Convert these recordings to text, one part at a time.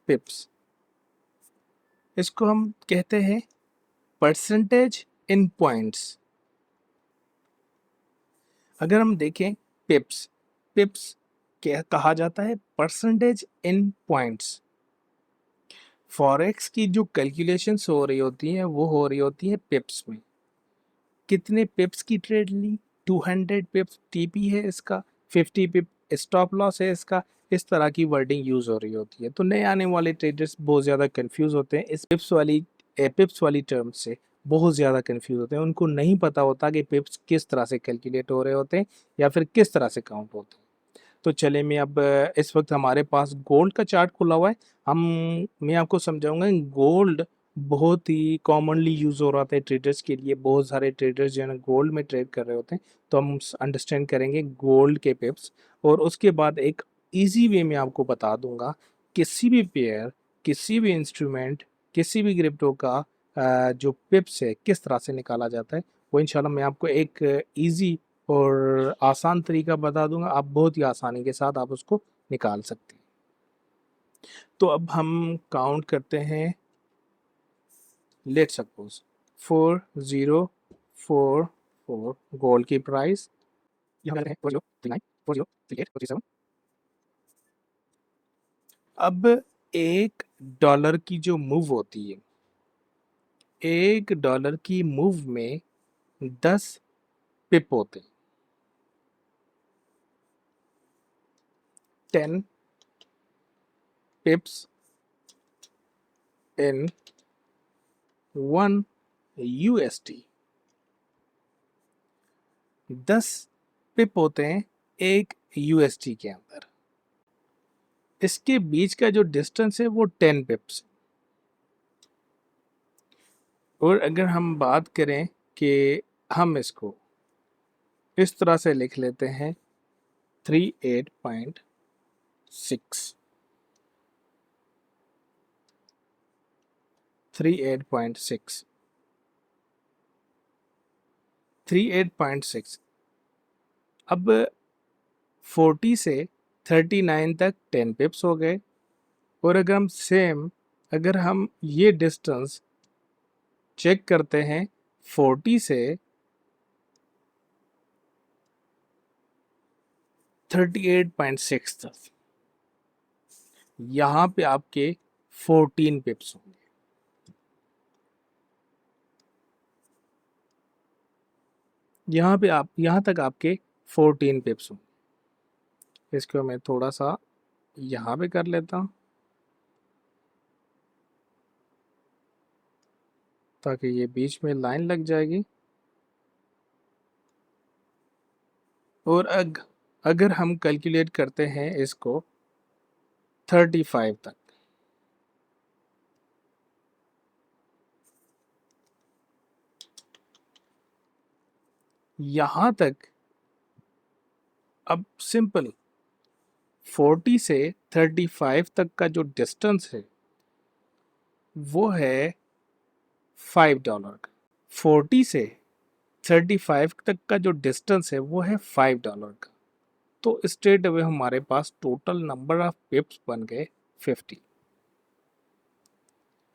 पिप्स। इसको हम कहते हैं परसेंटेज इन पॉइंट्स। अगर हम देखें पिप्स, पिप्स क्या कहा जाता है? Percentage in points. फॉरेक्स की जो कैलकुलेशंस हो रही होती हैं वो हो रही होती है पिप्स में। कितने पिप्स की ट्रेड ली? 200 पिप्स टीपी है इसका, 50 पिप स्टॉप लॉस है इसका। इस तरह की वर्डिंग यूज हो रही होती है, तो नए आने वाले ट्रेडर्स बहुत ज़्यादा कंफ्यूज होते हैं इस पिप्स वाली टर्म से। बहुत ज़्यादा कंफ्यूज होते हैं, उनको नहीं पता होता कि पिप्स किस तरह से कैलकुलेट हो रहे होते हैं या फिर किस तरह से काउंट होते हैं। तो चले मैं अब इस वक्त हमारे पास गोल्ड का चार्ट खुला हुआ है। हम मैं आपको समझाऊंगा। गोल्ड बहुत ही कॉमनली यूज हो रहा था ट्रेडर्स के लिए। बहुत सारे ट्रेडर्स जो है ना गोल्ड में ट्रेड कर रहे होते हैं। तो हम अंडरस्टैंड करेंगे गोल्ड के पिप्स, और उसके बाद एक इजी वे में आपको बता दूंगा किसी भी पेयर, किसी भी इंस्ट्रूमेंट, किसी भी क्रिप्टो का जो पिप्स है किस तरह से निकाला जाता है। वो इंशाल्लाह मैं आपको एक इजी और आसान तरीका बता दूंगा। आप बहुत ही आसानी के साथ आप उसको निकाल सकते हैं। तो अब हम काउंट करते हैं। लेट सपोज 4044 गोल्ड की प्राइस, यहाँ पे 4039 4038 47। अब $1 की जो मूव होती है, $1 की मूव में 10 पिप होते हैं। 10 pips in 1 USD। 10 पिप होते हैं एक USD के अंदर। इसके बीच का जो डिस्टेंस है वो 10 पिप्स। और अगर हम बात करें कि हम इसको इस तरह से लिख लेते हैं 38.6 38.6 38.6। अब 40 से 39 तक 10 पिप्स हो गए। और अगर हम ये डिस्टेंस चेक करते हैं 40 से 38.6 तक, यहाँ पे आपके 14 पिप्स होंगे। यहाँ तक आपके 14 पिप्स होंगे। इसको मैं थोड़ा सा यहाँ पे कर लेता हूँ ताकि ये बीच में लाइन लग जाएगी। और अगर हम कैलकुलेट करते हैं इसको 35 तक, यहाँ तक अब सिंपल 40 से 35 तक का जो डिस्टेंस है वो है $5 का। 40 से 35 तक का जो डिस्टेंस है वो है $5 का। तो स्ट्रेट अवे हमारे पास टोटल नंबर ऑफ पिप्स बन गए 50।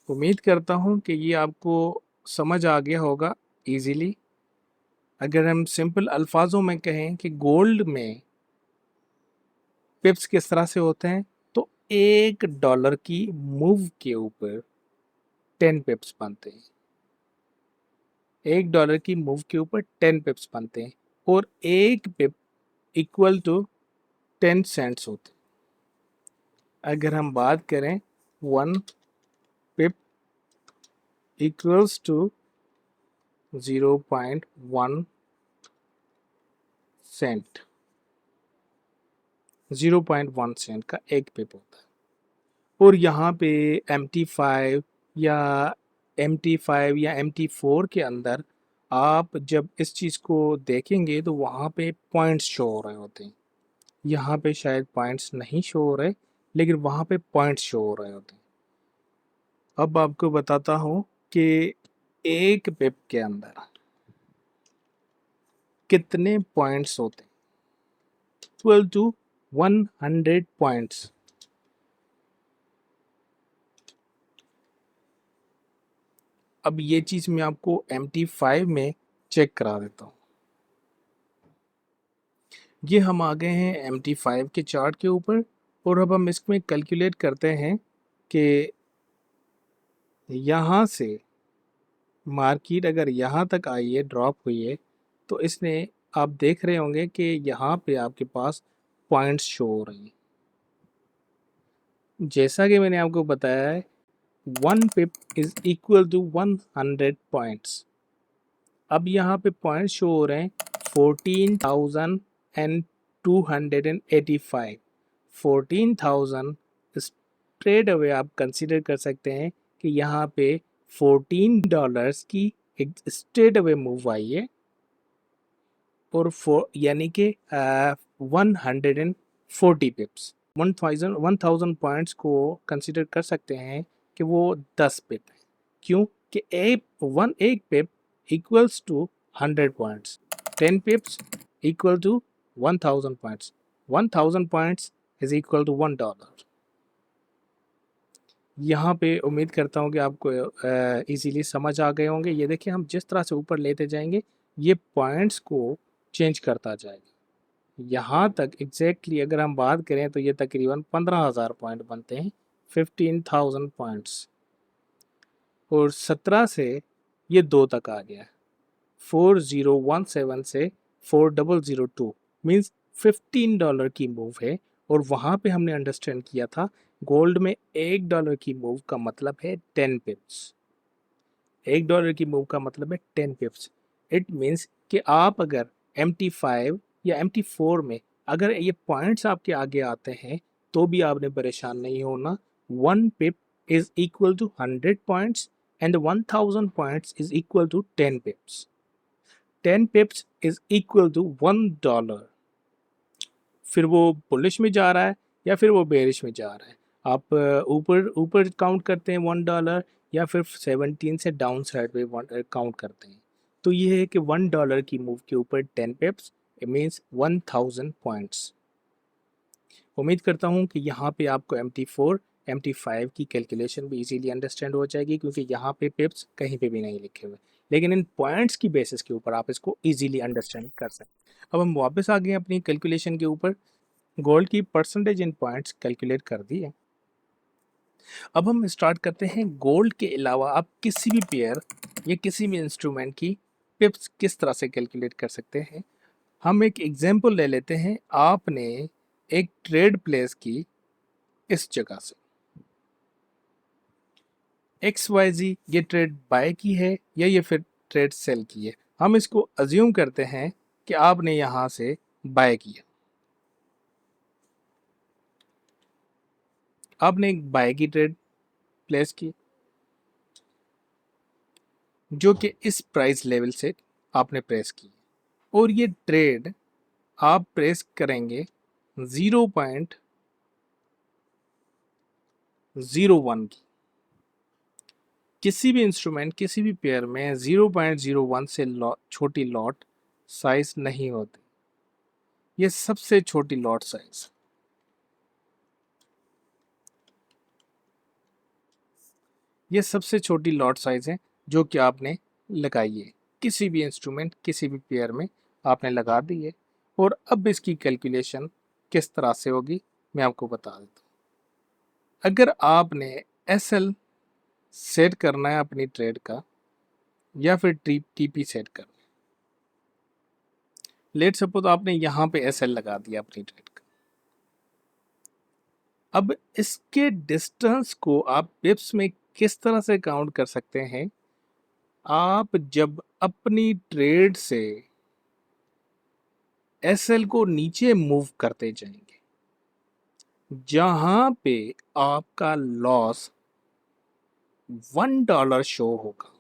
उम्मीद करता हूँ कि ये आपको समझ आ गया होगा इजीली। अगर हम सिंपल अल्फाजों में कहें कि गोल्ड में पिप्स किस तरह से होते हैं, तो $1 की मूव के ऊपर 10 पिप्स बनते हैं। $1 की मूव के ऊपर 10 पिप्स बनते हैं। और एक पिप इक्वल टू 10 सेंट्स होते हैं। अगर हम बात करें 1 पिप इक्वल्स टू 0.1 सेंट। 0.1 सेंट का एक पिप होता है। और यहाँ पे MT5 या MT4 के अंदर आप जब इस चीज़ को देखेंगे तो वहाँ पे पॉइंट्स शो हो रहे होते हैं। यहाँ पे शायद पॉइंट्स नहीं शो हो रहे, लेकिन वहाँ पे पॉइंट्स शो हो रहे होते हैं। अब आपको बताता हूँ कि एक पिप के अंदर कितने पॉइंट्स होते हैं। 12 to 100 पॉइंट्स। अब ये चीज़ मैं आपको MT5 में चेक करा देता हूँ। ये हम आ गए हैं MT5 के चार्ट के ऊपर और अब हम इसमें कैलकुलेट करते हैं कि यहाँ से मार्केट अगर यहाँ तक आई है, ड्रॉप हुई है, तो इसने, आप देख रहे होंगे कि यहाँ पे आपके पास पॉइंट्स शो हो रही हैं। जैसा कि मैंने आपको बताया है, 1 pip is equal to 100 points. अब यहाँ पे पॉइंट्स शो हो रहे हैं 14,285। 14,000 स्ट्रेट अवे आप कंसिडर कर सकते हैं कि यहाँ पे $14 की एक स्ट्रेट अवे मूव आई है और यानी कि 140 पिप्स, 1000 पॉइंट्स को कंसिडर कर सकते हैं कि वो 10 पिप है। क्यों कि एक pip equals to 100 points, 10 pips equal to 1000 points, 1000 points is equal to $1। यहाँ पे उम्मीद करता हूँ कि आपको इजीली समझ आ गए होंगे। ये देखिए, हम जिस तरह से ऊपर लेते जाएंगे ये पॉइंट्स को चेंज करता जाएगा। यहाँ तक एग्जैक्टली अगर हम बात करें तो ये तकरीबन 15,000 पॉइंट बनते हैं, 15,000 पॉइंट्स। और 17 से ये 2 तक आ गया, 4017 से 4002, मीन्स $15 की मूव है। और वहाँ पे हमने अंडरस्टैंड किया था गोल्ड में $1 की मूव का मतलब है 10 पिप्स। $1 की मूव का मतलब है 10 पिप्स। इट मीन्स कि आप अगर MT5 या MT4 में अगर ये पॉइंट्स आपके आगे आते हैं तो भी आपने परेशान नहीं होना। 1 pip is equal to 100 points and 1000 points is equal to 10 pips. 10 pips is equal to $1। फिर वो बुलिश में जा रहा है या फिर वो बेरिश में जा रहा है, आप ऊपर ऊपर काउंट करते हैं $1 या फिर 17 से डाउन साइड पे काउंट करते हैं। तो ये है कि $1 की मूव के ऊपर 10 पिप्स मीन्स 1000 पॉइंट्स। उम्मीद करता हूँ कि यहाँ पे आपको MT4 MT5 की कैलकुलेशन भी इजीली अंडरस्टैंड हो जाएगी, क्योंकि यहाँ पे पिप्स कहीं पे भी नहीं लिखे हुए, लेकिन इन पॉइंट्स की बेसिस के ऊपर आप इसको इजीली अंडरस्टैंड कर सकते हैं। अब हम वापस आ गए अपनी कैलकुलेशन के ऊपर। गोल्ड की परसेंटेज इन पॉइंट्स कैलकुलेट कर दी है। अब हम स्टार्ट करते हैं गोल्ड के अलावा आप किसी भी पेयर या किसी भी इंस्ट्रूमेंट की पिप्स किस तरह से कैलकुलेट कर सकते हैं। हम एक एग्जांपल ले लेते हैं। आपने एक ट्रेड प्लेस की इस जगह से, XYZ, ये ट्रेड बाय की है या ये फिर ट्रेड सेल की है। हम इसको अज्यूम करते हैं कि आपने यहाँ से बाय किया, आपने एक बाय की ट्रेड प्लेस की जो कि इस प्राइस लेवल से आपने प्रेस की, और ये ट्रेड आप प्रेस करेंगे 0.01 की। किसी भी इंस्ट्रूमेंट किसी भी पेयर में 0.01 से छोटी लॉट साइज नहीं होती। ये सबसे छोटी लॉट साइज, ये सबसे छोटी लॉट साइज है जो कि आपने लगाई है किसी भी इंस्ट्रूमेंट किसी भी पेयर में आपने लगा दी है। और अब इसकी कैलकुलेशन किस तरह से होगी मैं आपको बता देता हूँ। अगर आपने SL सेट करना है अपनी ट्रेड का या फिर TP सेट करना है, लेट सपोज आपने यहाँ पे SL लगा दिया अपनी ट्रेड का। अब इसके डिस्टेंस को आप पिप्स में किस तरह से काउंट कर सकते हैं। आप जब अपनी ट्रेड से SL को नीचे मूव करते जाएंगे, जहां पे आपका लॉस $1 शो होगा,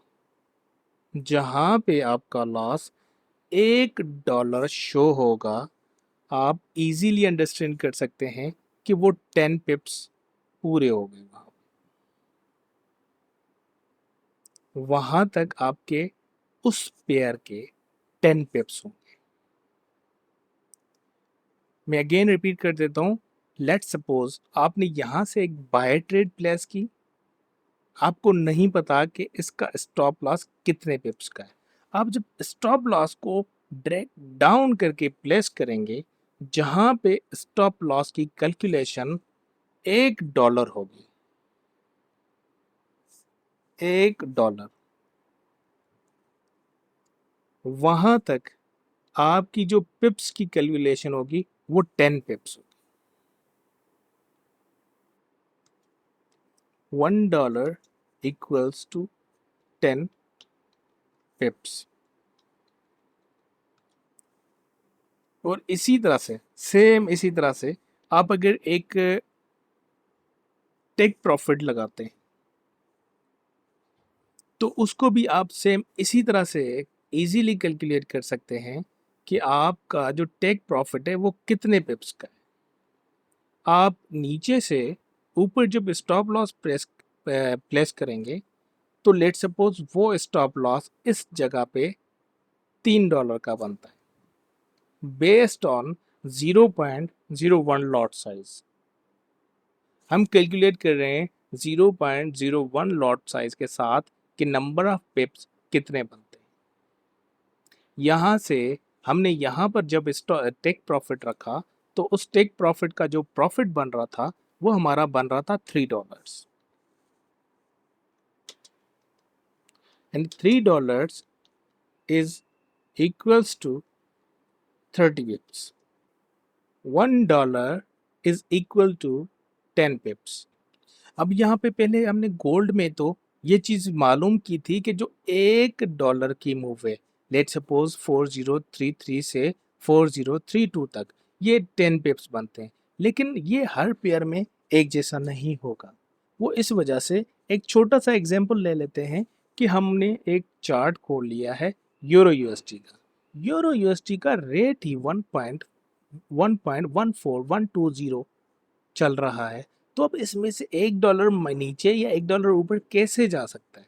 जहां पे आपका लॉस $1 शो होगा, आप इजीली अंडरस्टैंड कर सकते हैं कि वो 10 पिप्स पूरे हो गए। वहां तक आपके उस पेयर के 10 पिप्स होंगे। मैं अगेन रिपीट कर देता हूं। लेट्स सपोज आपने यहां से एक बाय ट्रेड प्लेस की आपको नहीं पता कि इसका स्टॉप लॉस कितने पिप्स का है। आप जब स्टॉप लॉस को ड्रैग डाउन करके प्लेस करेंगे, जहां पे स्टॉप लॉस की कैलकुलेशन $1 होगी, $1, वहां तक आपकी जो पिप्स की कैलकुलेशन होगी वो 10 पिप्स होगी। $1 इक्वल्स टू 10 पिप्स। और इसी तरह से इसी तरह से आप अगर एक टेक प्रॉफिट लगाते हैं तो उसको भी आप सेम इसी तरह से इजीली कैलकुलेट कर सकते हैं कि आपका जो टेक प्रॉफिट है वो कितने पिप्स का है। आप नीचे से ऊपर जब स्टॉप लॉस प्लेस करेंगे तो लेट सपोज वो स्टॉप लॉस इस जगह पे $3 का बनता है बेस्ड ऑन 0.01 लॉट साइज। हम कैलकुलेट कर रहे हैं 0.01 लॉट साइज के साथ कि नंबर ऑफ पिप्स कितने बनते हैं। यहाँ से हमने यहाँ पर जब टेक प्रॉफिट रखा तो उस टेक प्रॉफिट का जो प्रॉफिट बन रहा था वो हमारा बन रहा था $3 and $3 is equals to 30 pips. $1 is equal to 10 pips. अब यहाँ पे पहले हमने गोल्ड में तो ये चीज़ मालूम की थी कि जो $1 की मूव है, लेट सपोज 4033 से 4032 तक, ये 10 पिप्स बनते हैं। लेकिन ये हर पेयर में एक जैसा नहीं होगा। वो इस वजह से एक छोटा सा एग्जांपल ले लेते हैं कि हमने एक चार्ट खोल लिया है यूरो यूएसडी का। यूरो यूएसडी का रेट ही 1.14120 चल रहा है। तो अब इसमें से $1 नीचे या $1 ऊपर कैसे जा सकता है?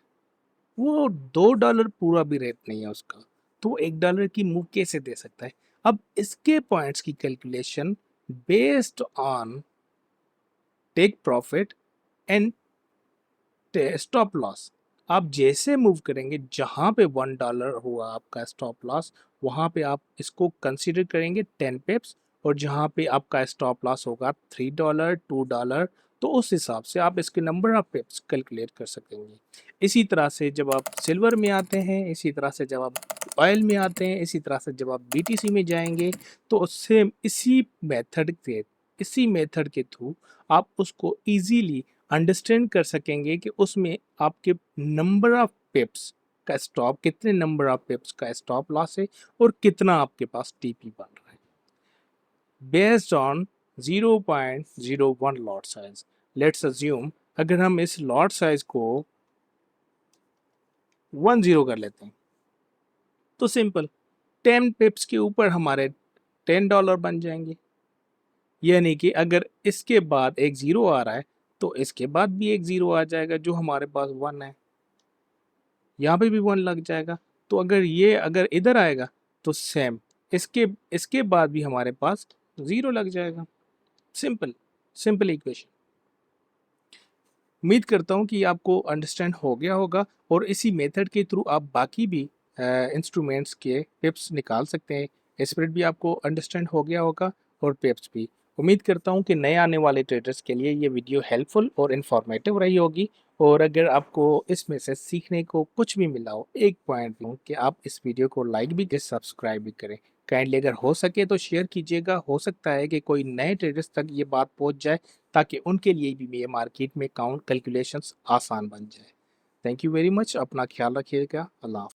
वो $2 पूरा भी रेट नहीं है उसका, तो $1 की मूव कैसे दे सकता है? अब इसके पॉइंट्स की calculation based on take profit and stop loss, आप जैसे मूव करेंगे जहां पे $1 हुआ आपका स्टॉप लॉस, वहां पे आप इसको कंसीडर करेंगे 10 पिप्स। और जहां पे आपका स्टॉप लॉस होगा $3 $2, तो उस हिसाब से आप इसके नंबर ऑफ पिप्स कैलकुलेट कर सकेंगे। इसी तरह से जब आप सिल्वर में आते हैं, इसी तरह से जब आप ऑयल में आते हैं, इसी तरह से जब आप बीटीसी में जाएंगे, तो सेम इसी मेथड के थ्रू आप उसको इजीली अंडरस्टैंड कर सकेंगे कि उसमें आपके नंबर ऑफ पिप्स का स्टॉप, कितने नंबर ऑफ पिप्स का स्टॉप लॉस है और कितना आपके पास टीपी बन रहा है based on 0.01 lot size. Let's assume अगर हम इस लॉट साइज को 10 कर लेते हैं तो सिंपल 10 पिप्स के ऊपर हमारे $10 बन जाएंगे। यानी कि अगर इसके बाद एक जीरो आ रहा है तो इसके बाद भी एक जीरो आ जाएगा, जो हमारे पास 1 है, यहाँ पे भी 1 लग जाएगा। तो अगर इधर आएगा तो सेम इसके इसके बाद भी हमारे पास 0 लग जाएगा। Simple simple equation. उम्मीद करता हूँ कि आपको अंडरस्टैंड हो गया होगा और इसी मेथड के थ्रू आप बाकी भी इंस्ट्रूमेंट्स के पिप्स निकाल सकते हैं। स्प्रेड भी आपको अंडरस्टैंड हो गया होगा और पिप्स भी। उम्मीद करता हूँ कि नए आने वाले ट्रेडर्स के लिए ये वीडियो हेल्पफुल और इन्फॉर्मेटिव रही होगी। और अगर आपको इसमें से सीखने को कुछ भी मिला हो, एक पॉइंट भी कि आप इस वीडियो को लाइक भी सब्सक्राइब भी करें। काइंडली अगर हो सके तो शेयर कीजिएगा, हो सकता है कि कोई नए ट्रेडर्स तक ये बात पहुंच जाए ताकि उनके लिए भी ये मार्केट में काउंट कैलकुलेशंस आसान बन जाए। Thank you very much. अपना ख्याल रखिएगा। अल्लाह।